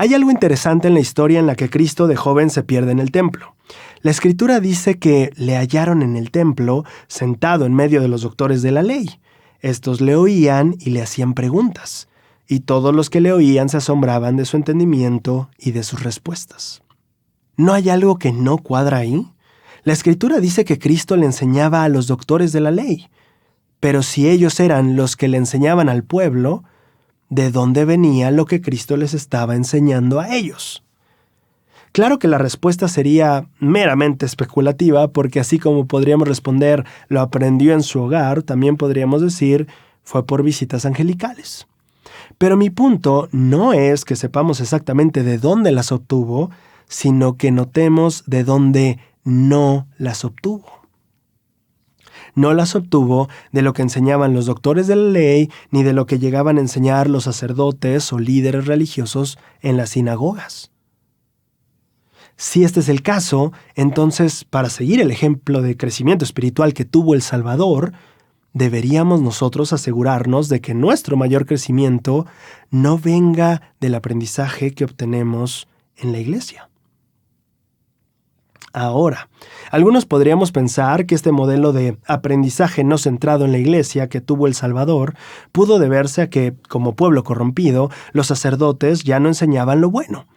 Hay algo interesante en la historia en la que Cristo de joven se pierde en el templo. La Escritura dice que le hallaron en el templo, sentado en medio de los doctores de la ley. Estos le oían y le hacían preguntas, y todos los que le oían se asombraban de su entendimiento y de sus respuestas. ¿No hay algo que no cuadra ahí? La Escritura dice que Cristo le enseñaba a los doctores de la ley, pero si ellos eran los que le enseñaban al pueblo, ¿de dónde venía lo que Cristo les estaba enseñando a ellos? Claro que la respuesta sería meramente especulativa, porque así como podríamos responder lo aprendió en su hogar, también podríamos decir fue por visitas angelicales. Pero mi punto no es que sepamos exactamente de dónde las obtuvo, sino que notemos de dónde no las obtuvo. No las obtuvo de lo que enseñaban los doctores de la ley, ni de lo que llegaban a enseñar los sacerdotes o líderes religiosos en las sinagogas. Si este es el caso, entonces, para seguir el ejemplo de crecimiento espiritual que tuvo el Salvador, deberíamos nosotros asegurarnos de que nuestro mayor crecimiento no venga del aprendizaje que obtenemos en la iglesia. Ahora, algunos podríamos pensar que este modelo de aprendizaje no centrado en la iglesia que tuvo el Salvador pudo deberse a que, como pueblo corrompido, los sacerdotes ya no enseñaban lo bueno.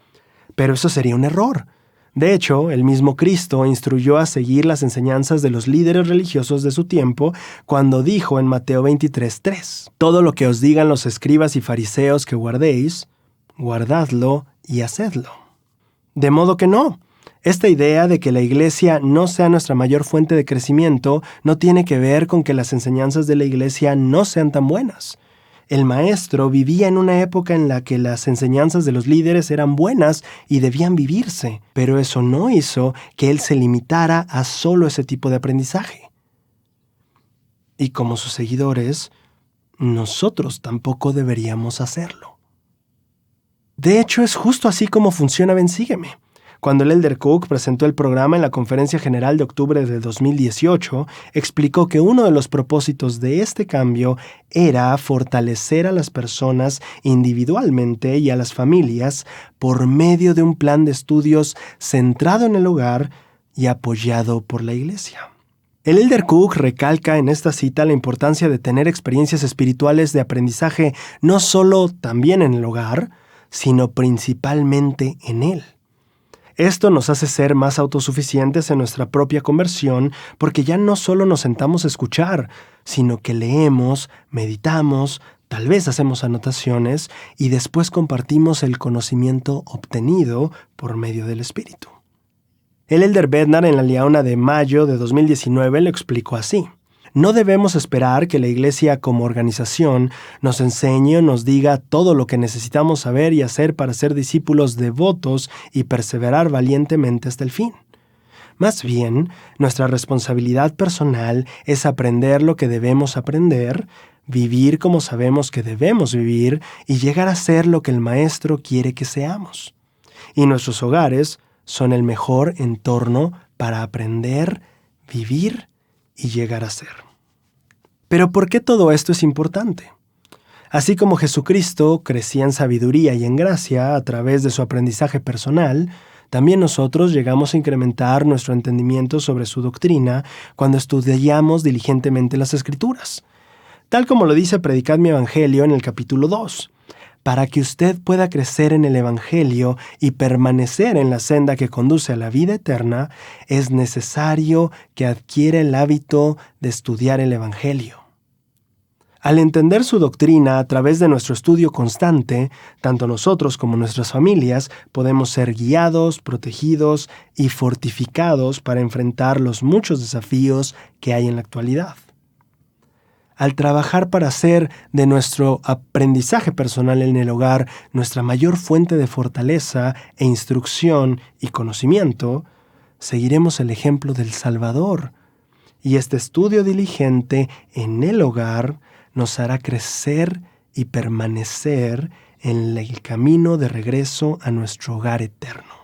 Pero eso sería un error. De hecho, el mismo Cristo instruyó a seguir las enseñanzas de los líderes religiosos de su tiempo cuando dijo en Mateo 23:3: «Todo lo que os digan los escribas y fariseos que guardéis, guardadlo y hacedlo». De modo que no. Esta idea de que la iglesia no sea nuestra mayor fuente de crecimiento no tiene que ver con que las enseñanzas de la iglesia no sean tan buenas. El maestro vivía en una época en la que las enseñanzas de los líderes eran buenas y debían vivirse, pero eso no hizo que él se limitara a solo ese tipo de aprendizaje. Y como sus seguidores, nosotros tampoco deberíamos hacerlo. De hecho, es justo así como funciona Ven Sígueme. Cuando el Elder Cook presentó el programa en la Conferencia General de octubre de 2018, explicó que uno de los propósitos de este cambio era fortalecer a las personas individualmente y a las familias por medio de un plan de estudios centrado en el hogar y apoyado por la iglesia. El Elder Cook recalca en esta cita la importancia de tener experiencias espirituales de aprendizaje no solo también en el hogar, sino principalmente en él. Esto nos hace ser más autosuficientes en nuestra propia conversión porque ya no solo nos sentamos a escuchar, sino que leemos, meditamos, tal vez hacemos anotaciones y después compartimos el conocimiento obtenido por medio del Espíritu. El Elder Bednar en la Liaona de mayo de 2019 lo explicó así: no debemos esperar que la iglesia como organización nos enseñe o nos diga todo lo que necesitamos saber y hacer para ser discípulos devotos y perseverar valientemente hasta el fin. Más bien, nuestra responsabilidad personal es aprender lo que debemos aprender, vivir como sabemos que debemos vivir y llegar a ser lo que el Maestro quiere que seamos. Y nuestros hogares son el mejor entorno para aprender, vivir y llegar a ser. Pero ¿por qué todo esto es importante? Así como Jesucristo crecía en sabiduría y en gracia a través de su aprendizaje personal, también nosotros llegamos a incrementar nuestro entendimiento sobre su doctrina cuando estudiamos diligentemente las Escrituras. Tal como lo dice Predicad mi Evangelio en el capítulo 2. Para que usted pueda crecer en el Evangelio y permanecer en la senda que conduce a la vida eterna, es necesario que adquiera el hábito de estudiar el Evangelio. Al entender su doctrina a través de nuestro estudio constante, tanto nosotros como nuestras familias podemos ser guiados, protegidos y fortificados para enfrentar los muchos desafíos que hay en la actualidad. Al trabajar para hacer de nuestro aprendizaje personal en el hogar nuestra mayor fuente de fortaleza e instrucción y conocimiento, seguiremos el ejemplo del Salvador, y este estudio diligente en el hogar nos hará crecer y permanecer en el camino de regreso a nuestro hogar eterno.